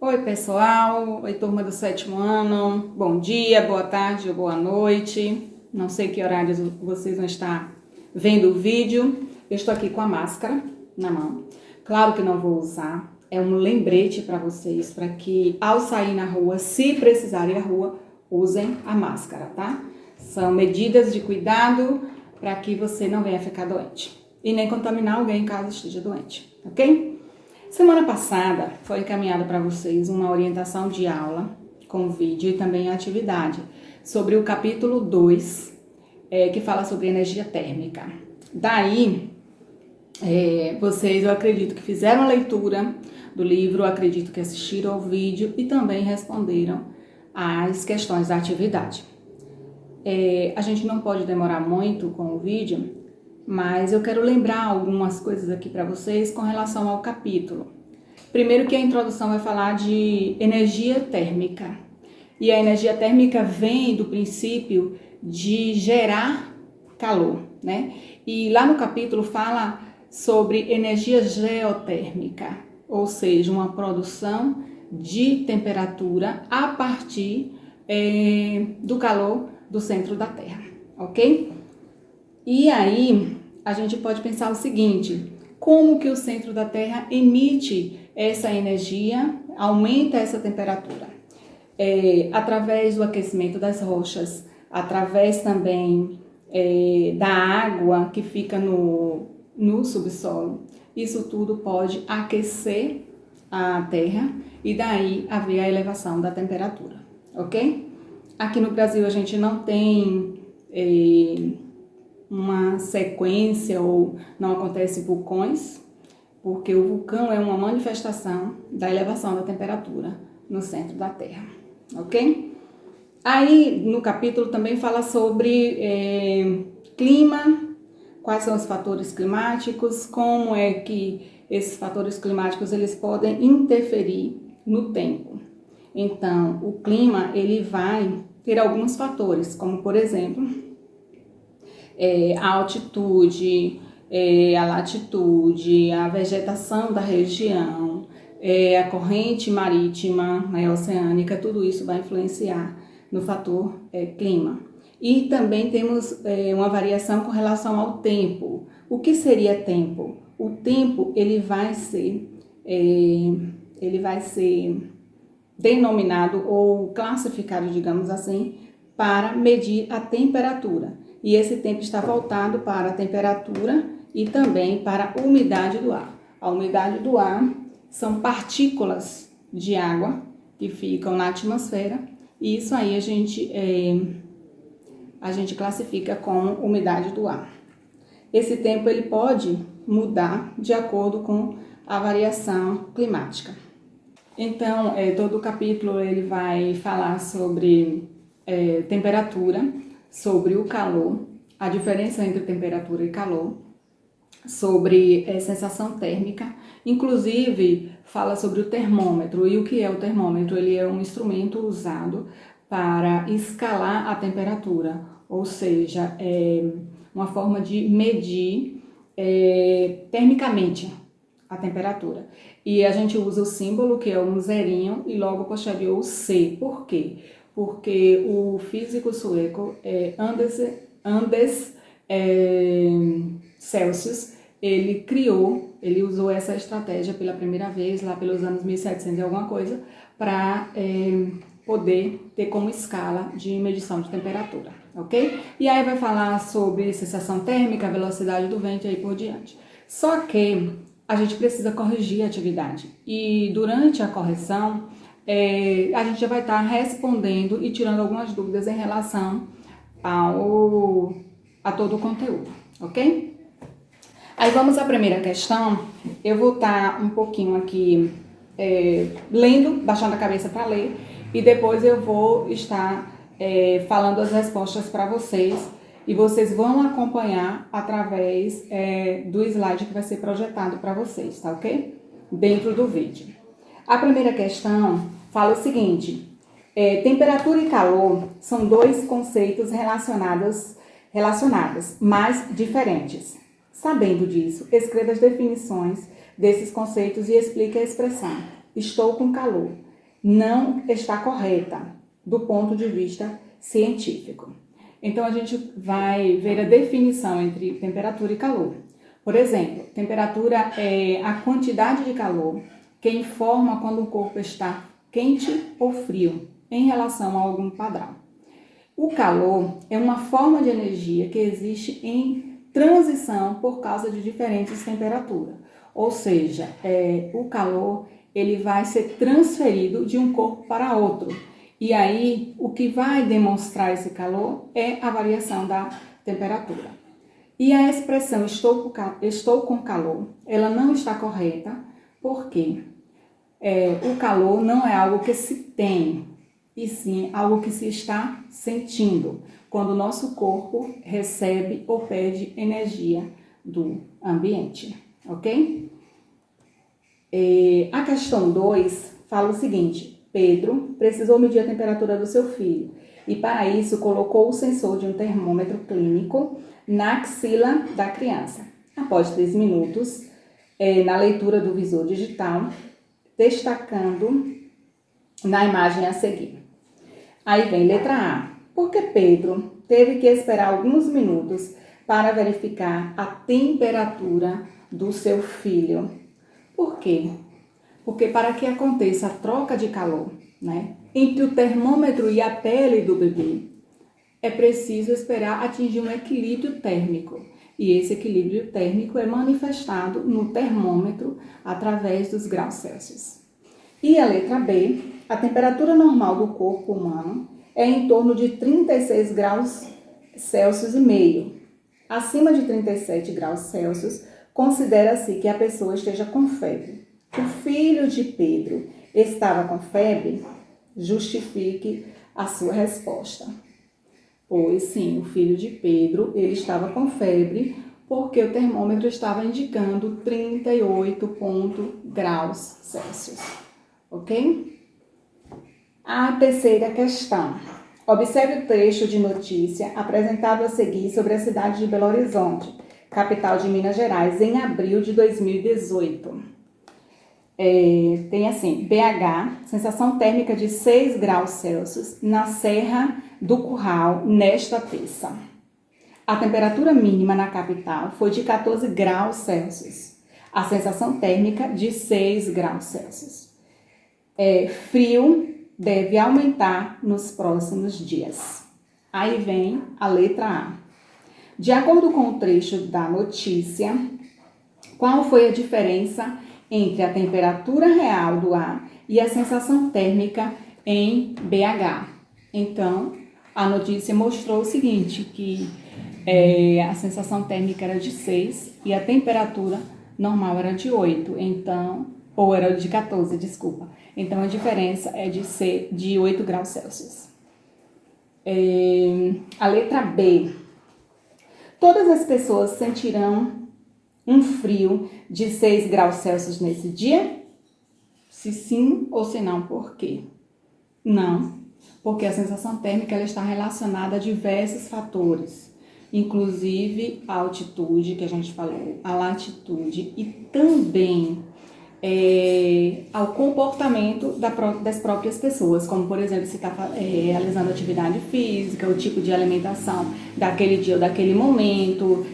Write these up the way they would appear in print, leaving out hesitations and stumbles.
Oi pessoal, oi turma do 7º ano, bom dia, boa tarde ou boa noite, não sei que horários vocês vão estar vendo o vídeo. Eu estou aqui com a máscara na mão, claro que não vou usar, é um lembrete para vocês, para que ao sair na rua, se precisarem ir à rua, usem a máscara, tá? São medidas de cuidado para que você não venha ficar doente e nem contaminar alguém caso esteja doente, ok? Semana passada foi encaminhada para vocês uma orientação de aula com vídeo e também atividade sobre o capítulo 2, que fala sobre energia térmica. Daí, vocês, eu acredito que fizeram a leitura do livro, eu acredito que assistiram ao vídeo e também responderam às questões da atividade. A gente não pode demorar muito com o vídeo, mas eu quero lembrar algumas coisas aqui para vocês com relação ao capítulo. Primeiro que a introdução vai falar de energia térmica. E a energia térmica vem do princípio de gerar calor, né? E lá no capítulo fala sobre energia geotérmica, ou seja, uma produção de temperatura a partir do calor do centro da Terra, ok? E aí, a gente pode pensar o seguinte: como que o centro da Terra emite essa energia, aumenta essa temperatura? Através do aquecimento das rochas, através também da água que fica no subsolo. Isso tudo pode aquecer a Terra e daí haver a elevação da temperatura, ok? Aqui no Brasil a gente não tem uma sequência ou não acontece vulcões, porque o vulcão é uma manifestação da elevação da temperatura no centro da Terra, ok? Aí no capítulo também fala sobre clima, quais são os fatores climáticos, como é que esses fatores climáticos eles podem interferir no tempo. Então, o clima ele vai ter alguns fatores, como por exemplo, a altitude, a latitude, a vegetação da região, a corrente marítima, oceânica, tudo isso vai influenciar no fator clima. E também temos uma variação com relação ao tempo. O que seria tempo? O tempo ele vai ser denominado ou classificado, digamos assim, para medir a temperatura. E esse tempo está voltado para a temperatura e também para a umidade do ar. A umidade do ar são partículas de água que ficam na atmosfera e isso aí a gente classifica como umidade do ar. Esse tempo ele pode mudar de acordo com a variação climática. Então, todo o capítulo ele vai falar sobre temperatura, sobre o calor, a diferença entre temperatura e calor, sobre sensação térmica, inclusive fala sobre o termômetro. E o que é o termômetro? Ele é um instrumento usado para escalar a temperatura, ou seja, uma forma de medir termicamente a temperatura. E a gente usa o símbolo que é um zerinho e logo posterior o C. Por quê? Porque o físico sueco Anders Celsius, ele usou essa estratégia pela primeira vez lá pelos anos 1700 e alguma coisa para poder ter como escala de medição de temperatura, ok? E aí vai falar sobre sensação térmica, velocidade do vento e aí por diante. Só que a gente precisa corrigir a atividade e durante a correção a gente já vai estar respondendo e tirando algumas dúvidas em relação a todo o conteúdo, ok? Aí vamos à primeira questão. Eu vou estar um pouquinho aqui lendo, baixando a cabeça para ler e depois eu vou estar falando as respostas para vocês e vocês vão acompanhar através do slide que vai ser projetado para vocês, tá ok? Dentro do vídeo. A primeira questão fala o seguinte: temperatura e calor são dois conceitos relacionados, mas diferentes. Sabendo disso, escreva as definições desses conceitos e explique a expressão estou com calor não está correta do ponto de vista científico. Então, a gente vai ver a definição entre temperatura e calor. Por exemplo, temperatura é a quantidade de calor que informa quando o corpo está quente ou frio em relação a algum padrão. O calor é uma forma de energia que existe em transição por causa de diferentes temperaturas. Ou seja, o calor ele vai ser transferido de um corpo para outro. E aí, o que vai demonstrar esse calor é a variação da temperatura. E a expressão estou com calor, ela não está correta, porque o calor não é algo que se tem, e sim algo que se está sentindo, quando o nosso corpo recebe ou perde energia do ambiente, ok? A questão 2 fala o seguinte: Pedro precisou medir a temperatura do seu filho e para isso colocou o sensor de um termômetro clínico na axila da criança. Após 3 minutos, na leitura do visor digital, destacando na imagem a seguir. Aí vem letra A. Por que Pedro teve que esperar alguns minutos para verificar a temperatura do seu filho? Por quê? Porque para que aconteça a troca de calor, né, entre o termômetro e a pele do bebê, é preciso esperar atingir um equilíbrio térmico. E esse equilíbrio térmico é manifestado no termômetro através dos graus Celsius. E a letra B, a temperatura normal do corpo humano é em torno de 36 graus Celsius e meio. Acima de 37 graus Celsius, considera-se que a pessoa esteja com febre. O filho de Pedro estava com febre? Justifique a sua resposta. Pois sim, o filho de Pedro, ele estava com febre porque o termômetro estava indicando 38 graus Celsius. Ok? A terceira questão. Observe o trecho de notícia apresentado a seguir sobre a cidade de Belo Horizonte, capital de Minas Gerais, em abril de 2018. Tem assim, BH, sensação térmica de 6 graus Celsius na Serra do Curral nesta terça. A temperatura mínima na capital foi de 14 graus Celsius. A sensação térmica de 6 graus Celsius. Frio deve aumentar nos próximos dias. Aí vem a letra A. De acordo com o trecho da notícia, qual foi a diferença entre a temperatura real do ar e a sensação térmica em BH? Então, a notícia mostrou o seguinte, que a sensação térmica era de 6 e a temperatura normal era de 8, então, ou era de 14, desculpa. Então, a diferença é de 8 graus Celsius. A letra B. Todas as pessoas sentirão um frio de 6 graus Celsius nesse dia? Se sim ou se não, por quê? Não, porque a sensação térmica ela está relacionada a diversos fatores, inclusive a altitude, que a gente falou, a latitude e também ao comportamento das próprias pessoas, como por exemplo, se está realizando atividade física, o tipo de alimentação daquele dia ou daquele momento,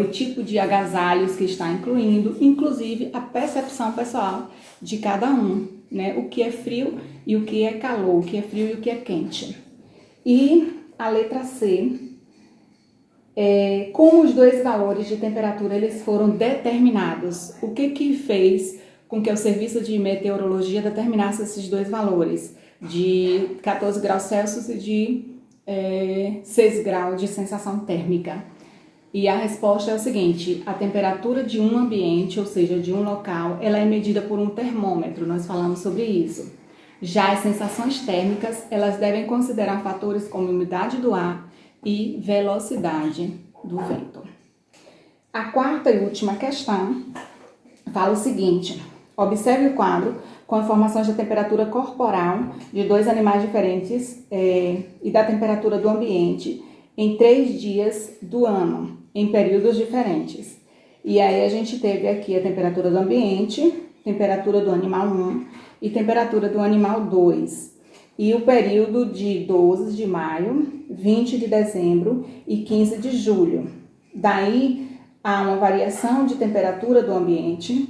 o tipo de agasalhos que está incluindo, inclusive a percepção pessoal de cada um, né? O que é frio e o que é calor, o que é frio e o que é quente. E a letra C, como os dois valores de temperatura eles foram determinados, o que fez com que o Serviço de Meteorologia determinasse esses dois valores, de 14 graus Celsius e de 6 graus de sensação térmica? E a resposta é o seguinte: a temperatura de um ambiente, ou seja, de um local, ela é medida por um termômetro, nós falamos sobre isso. Já as sensações térmicas, elas devem considerar fatores como umidade do ar e velocidade do vento. A quarta e última questão fala o seguinte: observe o quadro com informações da temperatura corporal de dois animais diferentes e da temperatura do ambiente em 3 dias do ano, em períodos diferentes. E aí a gente teve aqui a temperatura do ambiente temperatura do animal 1 e temperatura do animal 2. E o período de 12 de maio, 20 de dezembro e 15 de julho. Daí há uma variação de temperatura do ambiente.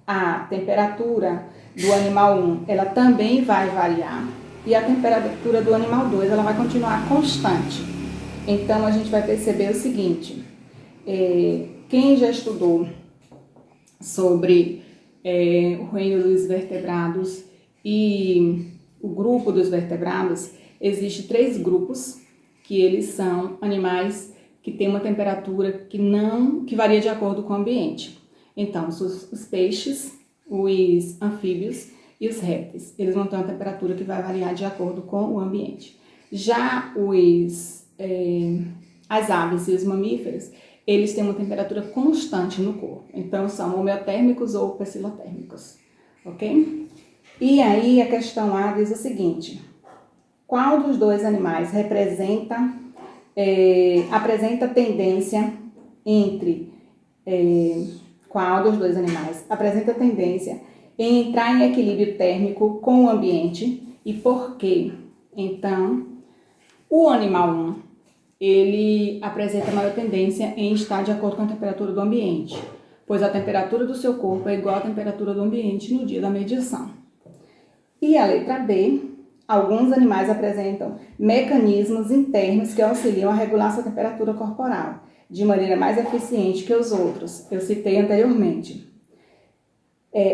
A temperatura do animal 1, ela também vai variar. E a temperatura do animal 2, ela vai continuar constante. Então, a gente vai perceber o seguinte. Quem já estudou sobre o reino dos vertebrados e o grupo dos vertebrados, existem 3 grupos, que eles são animais que têm uma temperatura que varia de acordo com o ambiente. Então, os peixes, os anfíbios e os répteis, eles vão ter uma temperatura que vai variar de acordo com o ambiente. Já as aves e os mamíferos, eles têm uma temperatura constante no corpo. Então, são homeotérmicos ou psilotérmicos, ok? E aí, a questão A diz o seguinte: qual dos dois animais apresenta tendência em entrar em equilíbrio térmico com o ambiente e por quê? Então, o animal 1, ele apresenta maior tendência em estar de acordo com a temperatura do ambiente, pois a temperatura do seu corpo é igual à temperatura do ambiente no dia da medição. E a letra B, alguns animais apresentam mecanismos internos que auxiliam a regular sua temperatura corporal, de maneira mais eficiente que os outros, eu citei anteriormente.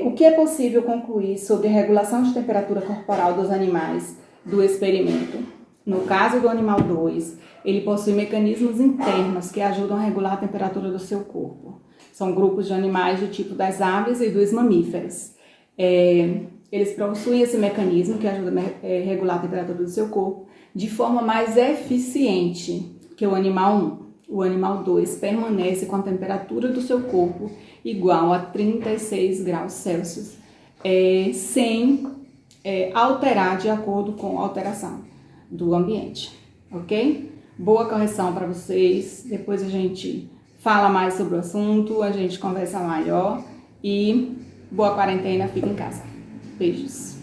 O que é possível concluir sobre a regulação de temperatura corporal dos animais do experimento? No caso do animal 2, ele possui mecanismos internos que ajudam a regular a temperatura do seu corpo. São grupos de animais do tipo das aves e dos mamíferos. Eles possuem esse mecanismo que ajuda a regular a temperatura do seu corpo de forma mais eficiente que o animal 1. O animal 2 permanece com a temperatura do seu corpo igual a 36 graus Celsius, sem alterar de acordo com a alteração do ambiente, ok? Boa correção para vocês, depois a gente fala mais sobre o assunto, a gente conversa melhor e boa quarentena, fica em casa. Beijos.